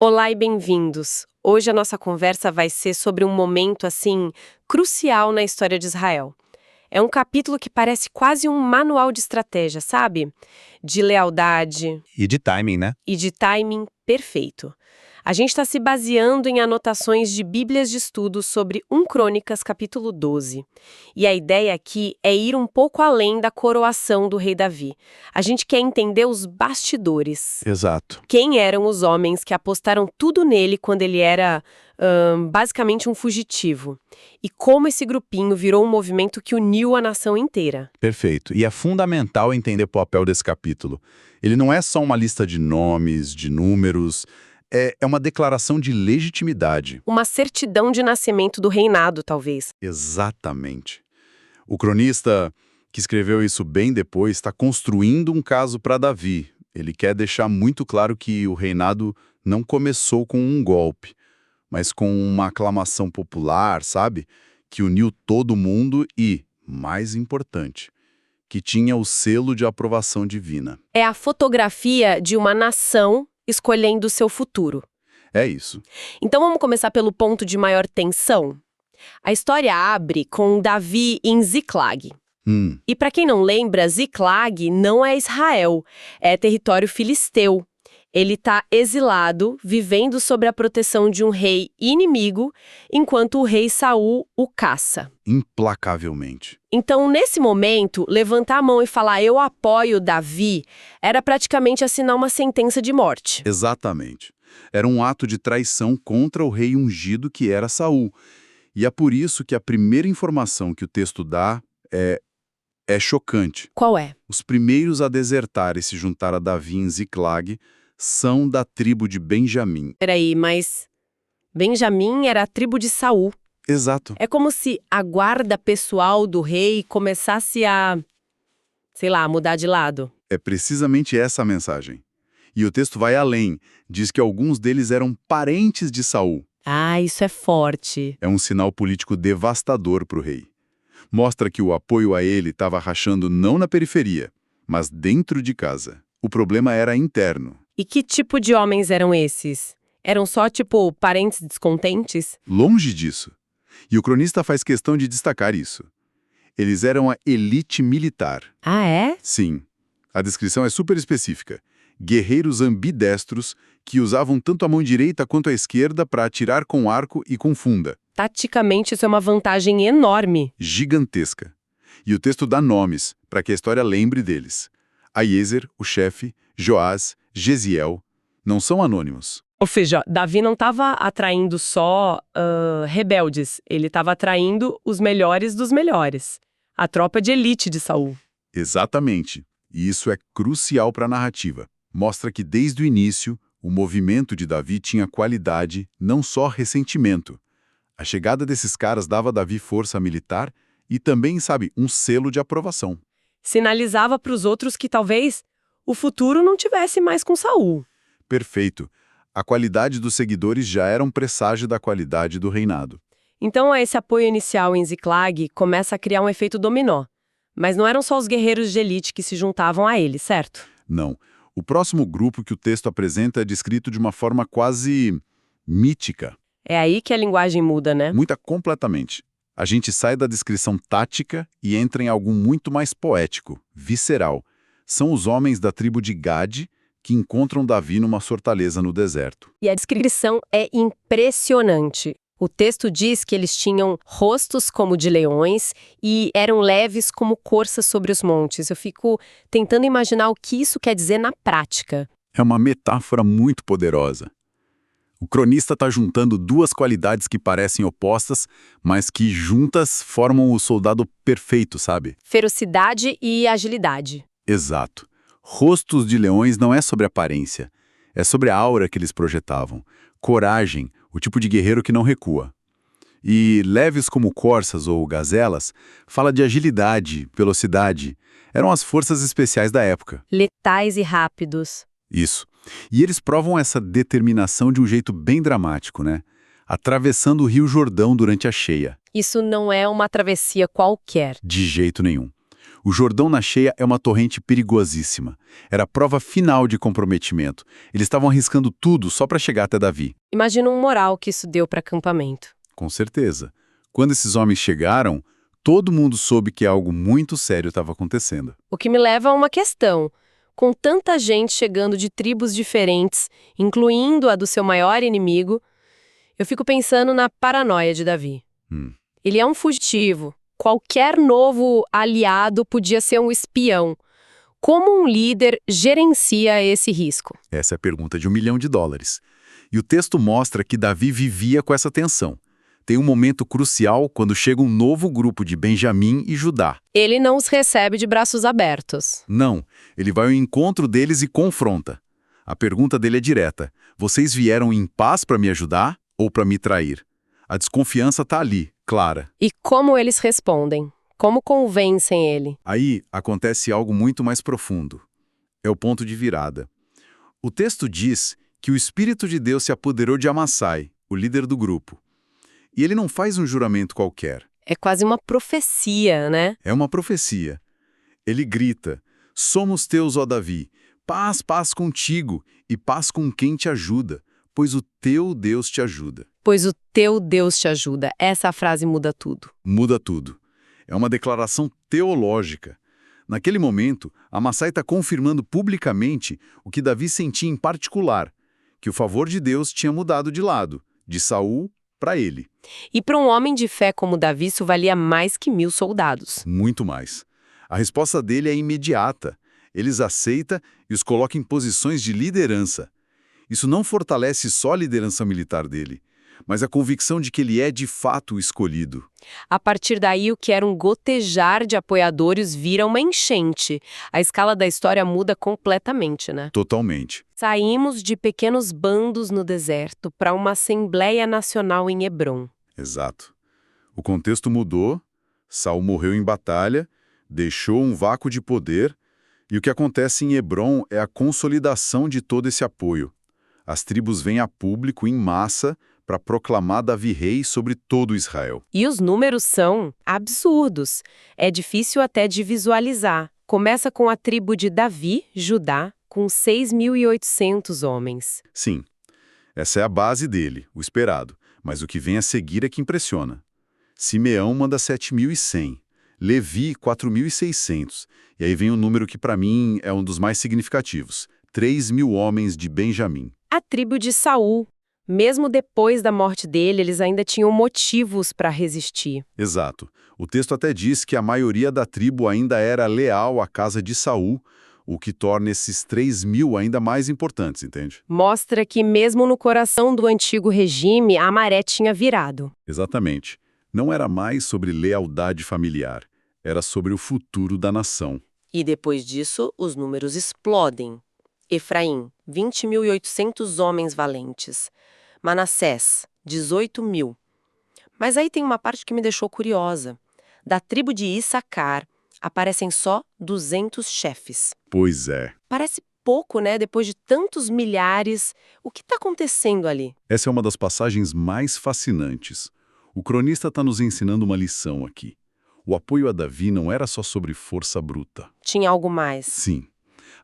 Olá e bem-vindos. Hoje a nossa conversa vai ser sobre um momento, crucial na história de Israel. É um capítulo que parece quase um manual de estratégia, sabe? De lealdade E de timing, né? e de timing perfeito. A gente está se baseando em anotações de bíblias de estudo sobre 1 Crônicas, capítulo 12. E a ideia aqui é ir um pouco além da coroação do rei Davi. A gente quer entender os bastidores. Exato. Quem eram os homens que apostaram tudo nele quando ele era, basicamente um fugitivo? E como esse grupinho virou um movimento que uniu a nação inteira? Perfeito. E é fundamental entender o papel desse capítulo. Ele não é só uma lista de nomes, de números, é uma declaração de legitimidade. Uma certidão de nascimento do reinado, talvez. Exatamente. O cronista que escreveu isso bem depois está construindo um caso para Davi. Ele quer deixar muito claro que o reinado não começou com um golpe, mas com uma aclamação popular, sabe? Que uniu todo mundo e, mais importante, que tinha o selo de aprovação divina. É a fotografia de uma nação escolhendo seu futuro. É isso. Então vamos começar pelo ponto de maior tensão? A história abre com Davi em Ziklag. E para quem não lembra, Ziklag não é Israel, é território filisteu. Ele está exilado, vivendo sob a proteção de um rei inimigo, enquanto o rei Saul o caça. Implacavelmente. Então, nesse momento, levantar a mão e falar "eu apoio Davi" era praticamente assinar uma sentença de morte. Exatamente. Era um ato de traição contra o rei ungido que era Saul. E é por isso que a primeira informação que o texto dá é chocante. Qual é? Os primeiros a desertar e se juntar a Davi em Ziklag são da tribo de Benjamim. Peraí, mas Benjamim era a tribo de Saul. Exato. É como se a guarda pessoal do rei começasse a, mudar de lado. É precisamente essa a mensagem. E o texto vai além, diz que alguns deles eram parentes de Saul. Ah, isso é forte. É um sinal político devastador para o rei. Mostra que o apoio a ele estava rachando não na periferia, mas dentro de casa. O problema era interno. E que tipo de homens eram esses? Eram só, parentes descontentes? Longe disso. E o cronista faz questão de destacar isso. Eles eram a elite militar. Ah, é? Sim. A descrição é super específica. Guerreiros ambidestros que usavam tanto a mão direita quanto a esquerda para atirar com arco e com funda. Taticamente, isso é uma vantagem enorme. Gigantesca. E o texto dá nomes para que a história lembre deles. Aiezer, o chefe, Joás, Gesiel, não são anônimos. Ou seja, Davi não estava atraindo só rebeldes, ele estava atraindo os melhores dos melhores. A tropa de elite de Saul. Exatamente. E isso é crucial para a narrativa. Mostra que desde o início, o movimento de Davi tinha qualidade, não só ressentimento. A chegada desses caras dava a Davi força militar e também, um selo de aprovação. Sinalizava para os outros que talvez o futuro não tivesse mais com Saul. Perfeito. A qualidade dos seguidores já era um presságio da qualidade do reinado. Então, esse apoio inicial em Ziklag começa a criar um efeito dominó. Mas não eram só os guerreiros de elite que se juntavam a ele, certo? Não. O próximo grupo que o texto apresenta é descrito de uma forma quase mítica. É aí que a linguagem muda, né? Muda completamente. A gente sai da descrição tática e entra em algo muito mais poético, visceral. São os homens da tribo de Gade que encontram Davi numa fortaleza no deserto. E a descrição é impressionante. O texto diz que eles tinham rostos como de leões e eram leves como corças sobre os montes. Eu fico tentando imaginar o que isso quer dizer na prática. É uma metáfora muito poderosa. O cronista está juntando duas qualidades que parecem opostas, mas que juntas formam o soldado perfeito, sabe? Ferocidade e agilidade. Exato. Rostos de leões não é sobre aparência, é sobre a aura que eles projetavam. Coragem, o tipo de guerreiro que não recua. E leves como corças ou gazelas, fala de agilidade, velocidade. Eram as forças especiais da época. Letais e rápidos. Isso. E eles provam essa determinação de um jeito bem dramático, né? Atravessando o Rio Jordão durante a cheia. Isso não é uma travessia qualquer. De jeito nenhum. O Jordão na cheia é uma torrente perigosíssima. Era a prova final de comprometimento. Eles estavam arriscando tudo só para chegar até Davi. Imagina um moral que isso deu para acampamento. Com certeza. Quando esses homens chegaram, todo mundo soube que algo muito sério estava acontecendo. O que me leva a uma questão. Com tanta gente chegando de tribos diferentes, incluindo a do seu maior inimigo, eu fico pensando na paranoia de Davi. Ele é um fugitivo. Qualquer novo aliado podia ser um espião. Como um líder gerencia esse risco? Essa é a pergunta de $1 milhão. E o texto mostra que Davi vivia com essa tensão. Tem um momento crucial quando chega um novo grupo de Benjamim e Judá. Ele não os recebe de braços abertos. Não, ele vai ao encontro deles e confronta. A pergunta dele é direta. Vocês vieram em paz para me ajudar ou para me trair? A desconfiança está ali, clara. E como eles respondem? Como convencem ele? Aí acontece algo muito mais profundo. É o ponto de virada. O texto diz que o Espírito de Deus se apoderou de Amassai, o líder do grupo. E ele não faz um juramento qualquer. É quase uma profecia, né? É uma profecia. Ele grita: "Somos teus, ó Davi, paz, paz contigo, e paz com quem te ajuda, pois o teu Deus te ajuda." Pois o teu Deus te ajuda. Essa frase muda tudo. Muda tudo. É uma declaração teológica. Naquele momento, Amassai está confirmando publicamente o que Davi sentia em particular, que o favor de Deus tinha mudado de lado, de Saul para ele. E para um homem de fé como Davi, isso valia mais que 1.000 soldados. Muito mais. A resposta dele é imediata. Eles aceitam e os colocam em posições de liderança. Isso não fortalece só a liderança militar dele, mas a convicção de que ele é de fato o escolhido. A partir daí, o que era um gotejar de apoiadores vira uma enchente. A escala da história muda completamente, né? Totalmente. Saímos de pequenos bandos no deserto para uma Assembleia Nacional em Hebrom. Exato. O contexto mudou, Saul morreu em batalha, deixou um vácuo de poder, e o que acontece em Hebrom é a consolidação de todo esse apoio. As tribos vêm a público em massa para proclamar Davi rei sobre todo Israel. E os números são absurdos. É difícil até de visualizar. Começa com a tribo de Davi, Judá, com 6.800 homens. Sim, essa é a base dele, o esperado. Mas o que vem a seguir é que impressiona. Simeão manda 7.100, Levi 4.600. E aí vem um número que para mim é um dos mais significativos, 3.000 homens de Benjamim. A tribo de Saul. Mesmo depois da morte dele, eles ainda tinham motivos para resistir. Exato. O texto até diz que a maioria da tribo ainda era leal à casa de Saul, o que torna esses 3.000 ainda mais importantes, entende? Mostra que mesmo no coração do antigo regime, a maré tinha virado. Exatamente. Não era mais sobre lealdade familiar, era sobre o futuro da nação. E depois disso, os números explodem. Efraim, 20.800 homens valentes. Manassés, 18.000. Mas aí tem uma parte que me deixou curiosa. Da tribo de Issacar, aparecem só 200 chefes. Pois é. Parece pouco, né? Depois de tantos milhares. O que está acontecendo ali? Essa é uma das passagens mais fascinantes. O cronista está nos ensinando uma lição aqui. O apoio a Davi não era só sobre força bruta. Tinha algo mais. Sim.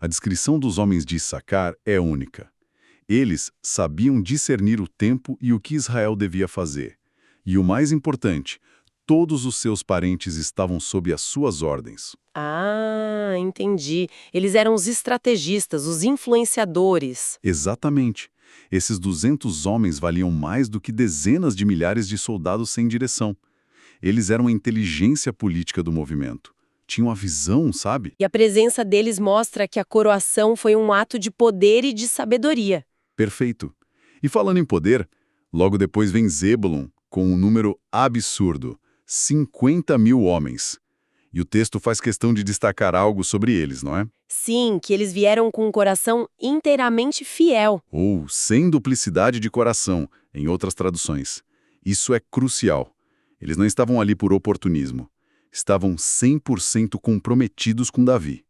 A descrição dos homens de Issacar é única. Eles sabiam discernir o tempo e o que Israel devia fazer. E o mais importante, todos os seus parentes estavam sob as suas ordens. Ah, entendi. Eles eram os estrategistas, os influenciadores. Exatamente. Esses 200 homens valiam mais do que dezenas de milhares de soldados sem direção. Eles eram a inteligência política do movimento. Tinham a visão, sabe? E a presença deles mostra que a coroação foi um ato de poder e de sabedoria. Perfeito. E falando em poder, logo depois vem Zebulon, com um número absurdo, 50.000 homens. E o texto faz questão de destacar algo sobre eles, não é? Sim, que eles vieram com um coração inteiramente fiel. Ou sem duplicidade de coração, em outras traduções. Isso é crucial. Eles não estavam ali por oportunismo. Estavam 100% comprometidos com Davi.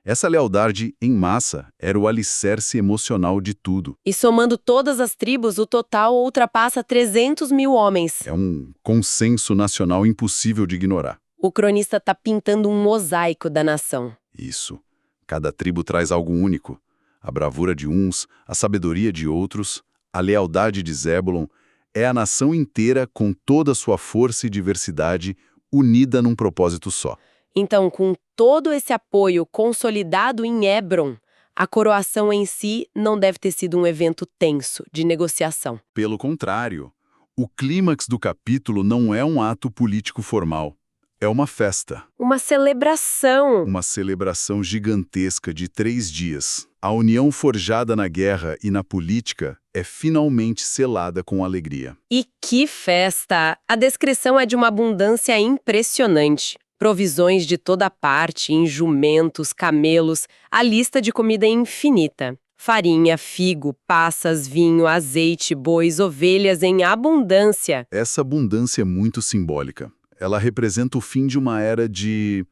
Essa lealdade, em massa, era o alicerce emocional de tudo. E somando todas as tribos, o total ultrapassa 300.000 homens. É um consenso nacional impossível de ignorar. O cronista está pintando um mosaico da nação. Isso. Cada tribo traz algo único. A bravura de uns, a sabedoria de outros, a lealdade de Zébulon. É a nação inteira com toda a sua força e diversidade unida num propósito só. Então, com todo esse apoio consolidado em Hébron, a coroação em si não deve ter sido um evento tenso de negociação. Pelo contrário, o clímax do capítulo não é um ato político formal. É uma festa. Uma celebração. Uma celebração gigantesca de 3 dias. A união forjada na guerra e na política é finalmente selada com alegria. E que festa! A descrição é de uma abundância impressionante. Provisões de toda parte, em jumentos, camelos, a lista de comida é infinita. Farinha, figo, passas, vinho, azeite, bois, ovelhas em abundância. Essa abundância é muito simbólica. Ela representa o fim de uma era de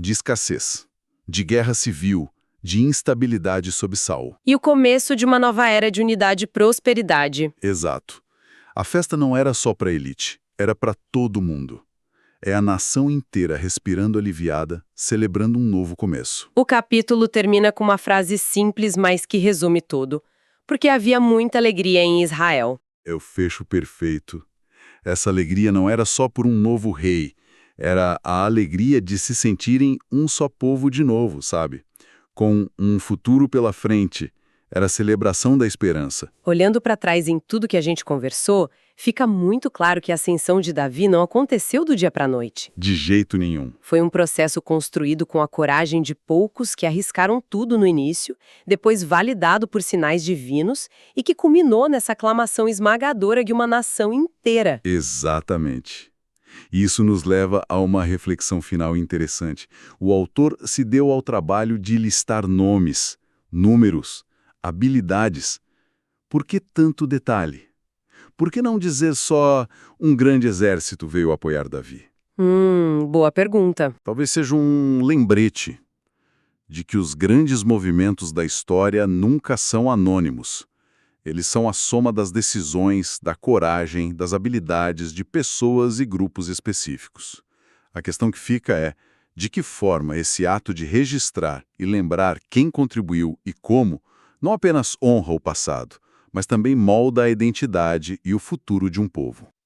escassez, de guerra civil, de instabilidade sob Saul. E o começo de uma nova era de unidade e prosperidade. Exato. A festa não era só para a elite, era para todo mundo. É a nação inteira respirando aliviada, celebrando um novo começo. O capítulo termina com uma frase simples, mas que resume tudo. Porque havia muita alegria em Israel. É o fecho perfeito. Essa alegria não era só por um novo rei, era a alegria de se sentirem um só povo de novo, sabe? Com um futuro pela frente. Era a celebração da esperança. Olhando para trás em tudo que a gente conversou, fica muito claro que a ascensão de Davi não aconteceu do dia para a noite. De jeito nenhum. Foi um processo construído com a coragem de poucos que arriscaram tudo no início, depois validado por sinais divinos e que culminou nessa aclamação esmagadora de uma nação inteira. Exatamente. E isso nos leva a uma reflexão final interessante. O autor se deu ao trabalho de listar nomes, números, habilidades. Por que tanto detalhe? Por que não dizer só um grande exército veio apoiar Davi? Boa pergunta. Talvez seja um lembrete de que os grandes movimentos da história nunca são anônimos. Eles são a soma das decisões, da coragem, das habilidades de pessoas e grupos específicos. A questão que fica é, de que forma esse ato de registrar e lembrar quem contribuiu e como, não apenas honra o passado, mas também molda a identidade e o futuro de um povo.